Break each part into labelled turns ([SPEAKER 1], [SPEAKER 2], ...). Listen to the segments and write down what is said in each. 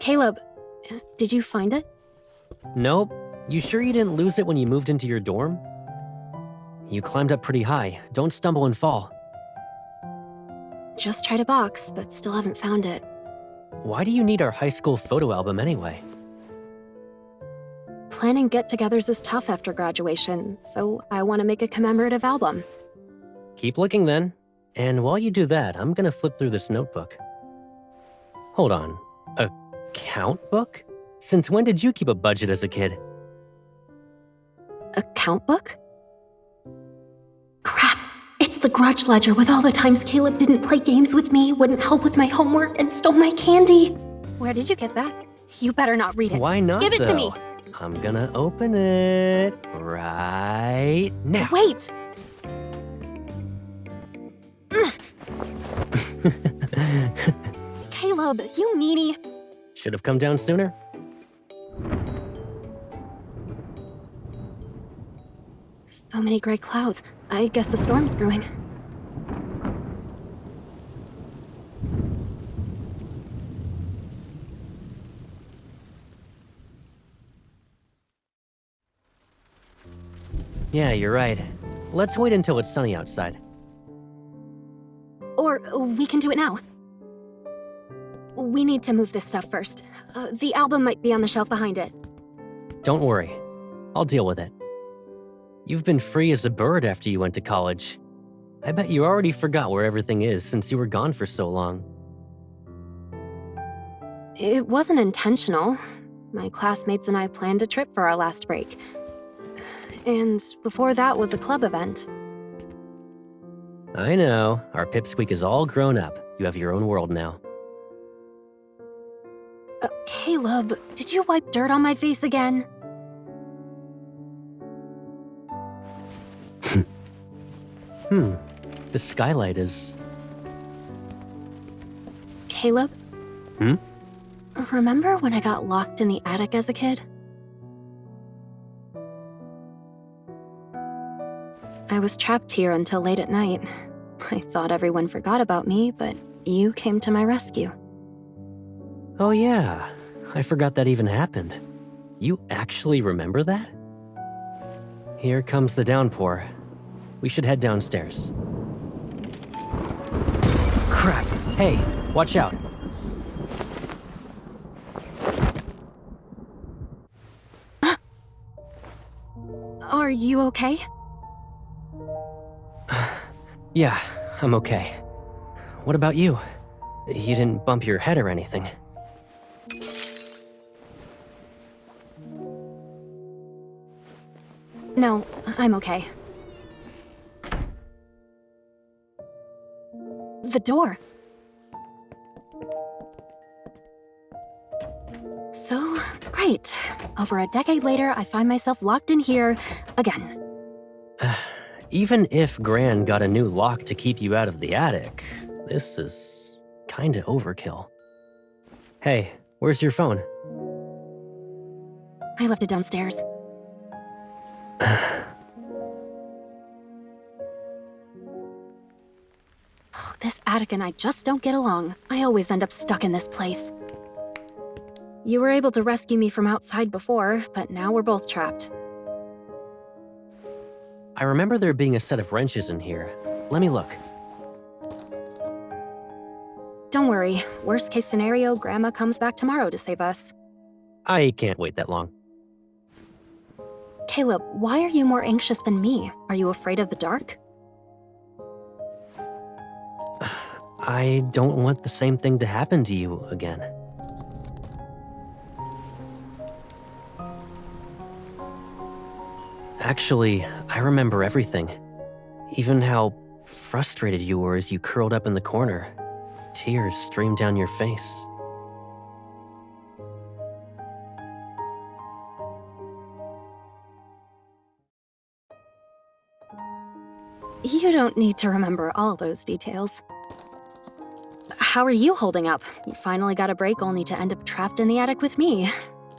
[SPEAKER 1] Caleb, did you find it?
[SPEAKER 2] Nope. You sure you didn't lose it when you moved into your dorm? You climbed up pretty high. Don't stumble and fall.
[SPEAKER 1] Just tried a box, but still haven't found it.
[SPEAKER 2] Why do you need our high school photo album anyway?
[SPEAKER 1] Planning get-togethers is tough after graduation, so I want to make a commemorative album.
[SPEAKER 2] Keep looking then. And while you do that, I'm gonna flip through this notebook. Hold on. A count book? Since when did you keep a budget as a kid?
[SPEAKER 1] A count book? Crap! It's the grudge ledger with all the times Caleb didn't play games with me, wouldn't help with my homework, and stole my candy. Where did you get that? You better not read it.
[SPEAKER 2] Why not,
[SPEAKER 1] Give it to me!
[SPEAKER 2] I'm gonna open it right now.
[SPEAKER 1] Wait! Caleb, you meanie.
[SPEAKER 2] Should have come down sooner.
[SPEAKER 1] So many gray clouds. I guess the storm's brewing.
[SPEAKER 2] Yeah, you're right. Let's wait until it's sunny outside.
[SPEAKER 1] Or we can do it now. We need to move this stuff first. The album might be on the shelf behind it.
[SPEAKER 2] Don't worry. I'll deal with it. You've been free as a bird after you went to college. I bet you already forgot where everything is since you were gone for so long.
[SPEAKER 1] It wasn't intentional. My classmates and I planned a trip for our last break. And before that was a club event.
[SPEAKER 2] I know. Our pipsqueak is all grown up. You have your own world now.
[SPEAKER 1] Caleb, did you wipe dirt on my face again?
[SPEAKER 2] The skylight is...
[SPEAKER 1] Caleb? Remember when I got locked in the attic as a kid? I was trapped here until late at night. I thought everyone forgot about me, but you came to my rescue.
[SPEAKER 2] Oh yeah, I forgot that even happened. You actually remember that? Here comes the downpour. We should head downstairs. Crap! Hey, watch out!
[SPEAKER 1] Are you okay?
[SPEAKER 2] Yeah, I'm okay. What about you? You didn't bump your head or anything.
[SPEAKER 1] No, I'm okay. The door. So, great. Over a decade later, I find myself locked in here again.
[SPEAKER 2] Even if Gran got a new lock to keep you out of the attic, this is kinda overkill. Hey, where's your phone?
[SPEAKER 1] I left it downstairs. This attic and I just don't get along. I always end up stuck in this place. You were able to rescue me from outside before, but now we're both trapped.
[SPEAKER 2] I remember there being a set of wrenches in here. Let me look.
[SPEAKER 1] Don't worry. Worst case scenario, Grandma comes back tomorrow to save us.
[SPEAKER 2] I can't wait that long.
[SPEAKER 1] Caleb, why are you more anxious than me? Are you afraid of the dark?
[SPEAKER 2] I don't want the same thing to happen to you again. Actually, I remember everything. Even how frustrated you were as you curled up in the corner. Tears streamed down your face.
[SPEAKER 1] You don't need to remember all those details. How are you holding up? You finally got a break only to end up trapped in the attic with me.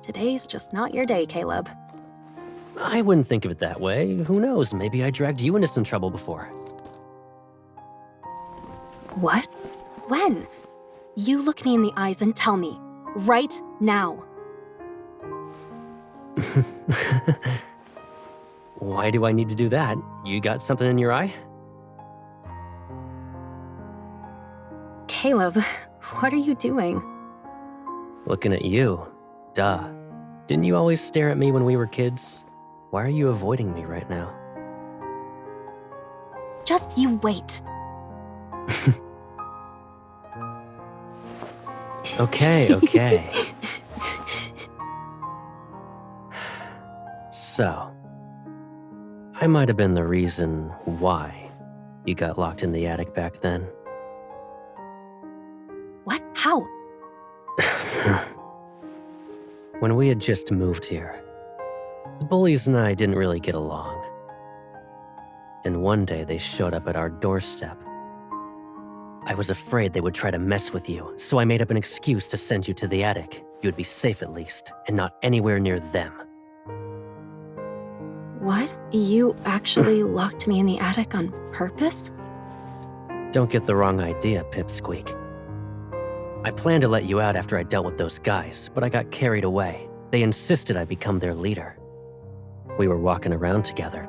[SPEAKER 1] Today's just not your day, Caleb.
[SPEAKER 2] I wouldn't think of it that way. Who knows, maybe I dragged you into some trouble before.
[SPEAKER 1] What? When? You look me in the eyes and tell me, Right now.
[SPEAKER 2] Why do I need to do that? You got something in your eye?
[SPEAKER 1] Caleb, what are you doing?
[SPEAKER 2] Looking at you. Duh. Didn't you always stare at me when we were kids? Why are you avoiding me right now?
[SPEAKER 1] Just you wait.
[SPEAKER 2] Okay. So, I might have been the reason why you got locked in the attic back then.
[SPEAKER 1] What? How?
[SPEAKER 2] When we had just moved here, the bullies and I didn't really get along. And one day they showed up at our doorstep. I was afraid they would try to mess with you, so I made up an excuse to send you to the attic. You'd be safe at least, and not anywhere near them.
[SPEAKER 1] What? You actually locked me in the attic on purpose?
[SPEAKER 2] Don't get the wrong idea, Pipsqueak. I planned to let you out after I dealt with those guys, but I got carried away. They insisted I become their leader. We were walking around together.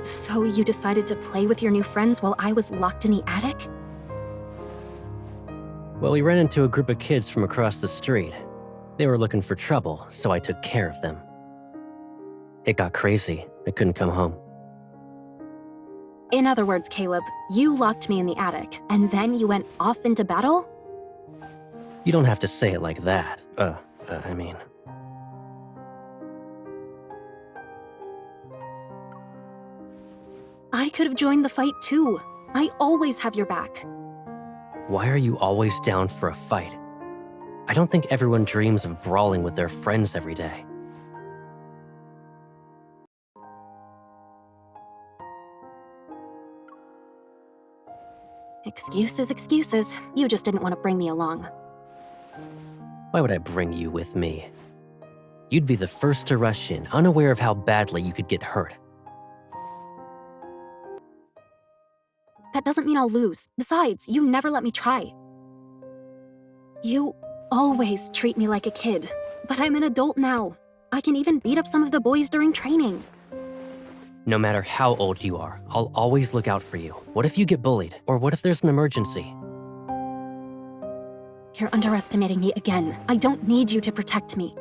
[SPEAKER 1] So you decided to play with your new friends while I was locked in the attic?
[SPEAKER 2] Well, we ran into a group of kids from across the street. They were looking for trouble, so I took care of them. It got crazy. I couldn't come home.
[SPEAKER 1] In other words, Caleb, you locked me in the attic, and then you went off into battle?
[SPEAKER 2] You don't have to say it like that. I mean...
[SPEAKER 1] I could have joined the fight too. I always have your back.
[SPEAKER 2] Why are you always down for a fight? I don't think everyone dreams of brawling with their friends every day.
[SPEAKER 1] Excuses, excuses. You just didn't want to bring me along.
[SPEAKER 2] Why would I bring you with me? You'd be the first to rush in, unaware of how badly you could get hurt.
[SPEAKER 1] That doesn't mean I'll lose. Besides, you never let me try. You always treat me like a kid, but I'm an adult now. I can even beat up some of the boys during training.
[SPEAKER 2] No matter how old you are, I'll always look out for you. What if you get bullied? Or what if there's an emergency?
[SPEAKER 1] You're underestimating me again. I don't need you to protect me.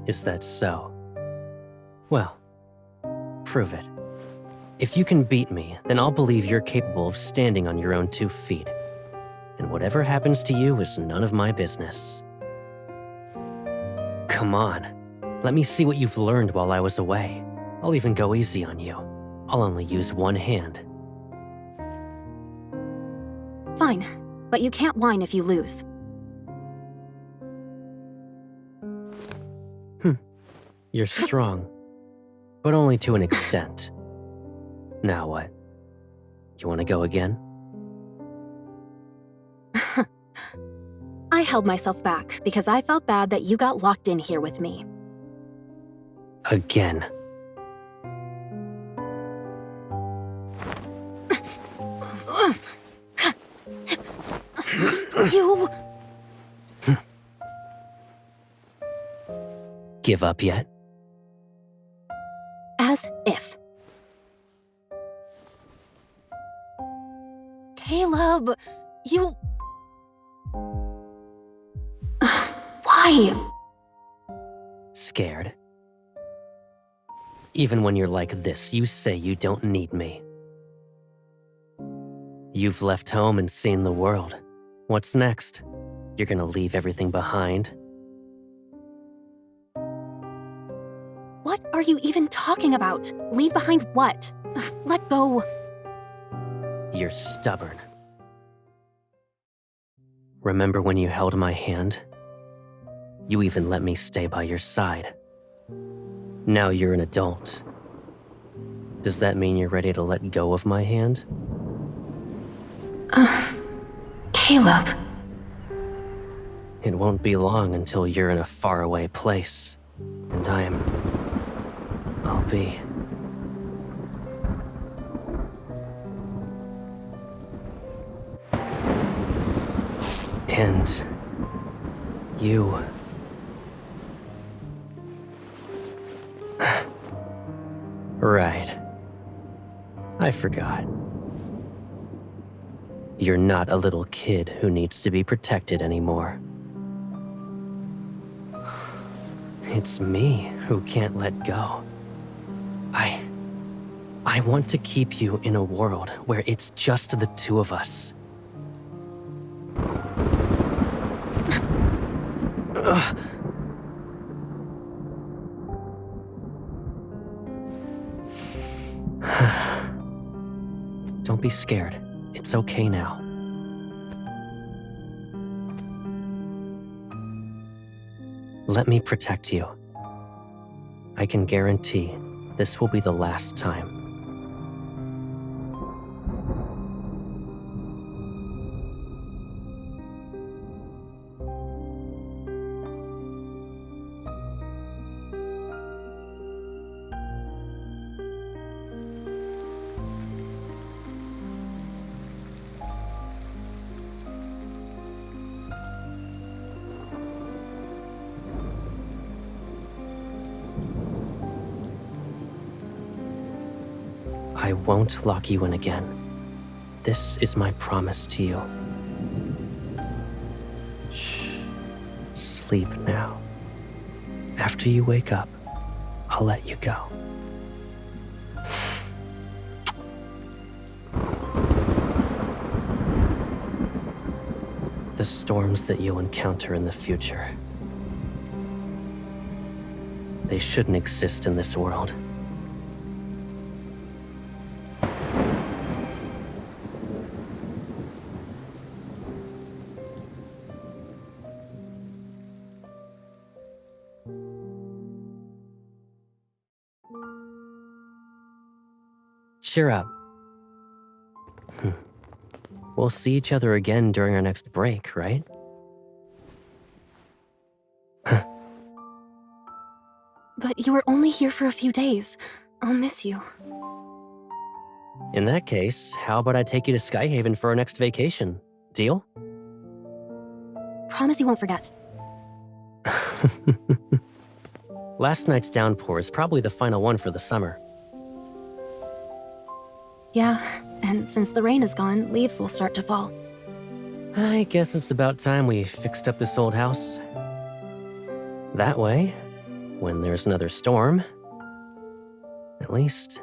[SPEAKER 2] Is that so? Well, prove it. If you can beat me, then I'll believe you're capable of standing on your own 2 feet. And whatever happens to you is none of my business. Come on, let me see what you've learned while I was away. I'll even go easy on you. I'll only use one hand.
[SPEAKER 1] Fine, but you can't whine if you lose.
[SPEAKER 2] You're strong, but only to an extent. Now what? You want to go again?
[SPEAKER 1] I held myself back because I felt bad that you got locked in here with me.
[SPEAKER 2] Again.
[SPEAKER 1] You...
[SPEAKER 2] Give up yet?
[SPEAKER 1] As if. Caleb, you... Why?
[SPEAKER 2] Scared. Even when you're like this, you say you don't need me. You've left home and seen the world. What's next? You're gonna leave everything behind?
[SPEAKER 1] What are you even talking about? Leave behind what? Let go.
[SPEAKER 2] You're stubborn. Remember when you held my hand? You even let me stay by your side. Now you're an adult. Does that mean you're ready to let go of my hand?
[SPEAKER 1] Caleb.
[SPEAKER 2] It won't be long until you're in a faraway place. And I'll be... And you. Right. I forgot. You're not a little kid who needs to be protected anymore. It's me who can't let go. I want to keep you in a world where it's just the two of us. Ugh. Don't be scared. It's okay now. Let me protect you. I can guarantee this will be the last time. I won't lock you in again. This is my promise to you. Shh. Sleep now. After you wake up, I'll let you go. The storms that you'll encounter in the future, they shouldn't exist in this world. Cheer up. We'll see each other again during our next break, right?
[SPEAKER 1] But you were only here for a few days. I'll miss you.
[SPEAKER 2] In that case, how about I take you to Skyhaven for our next vacation? Deal?
[SPEAKER 1] Promise you won't forget.
[SPEAKER 2] Last night's downpour is probably the final one for the summer.
[SPEAKER 1] Yeah, and since the rain is gone, leaves will start to fall.
[SPEAKER 2] I guess it's about time we fixed up this old house. That way, when there's another storm, at least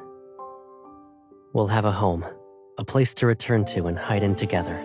[SPEAKER 2] we'll have a home, a place to return to and hide in together.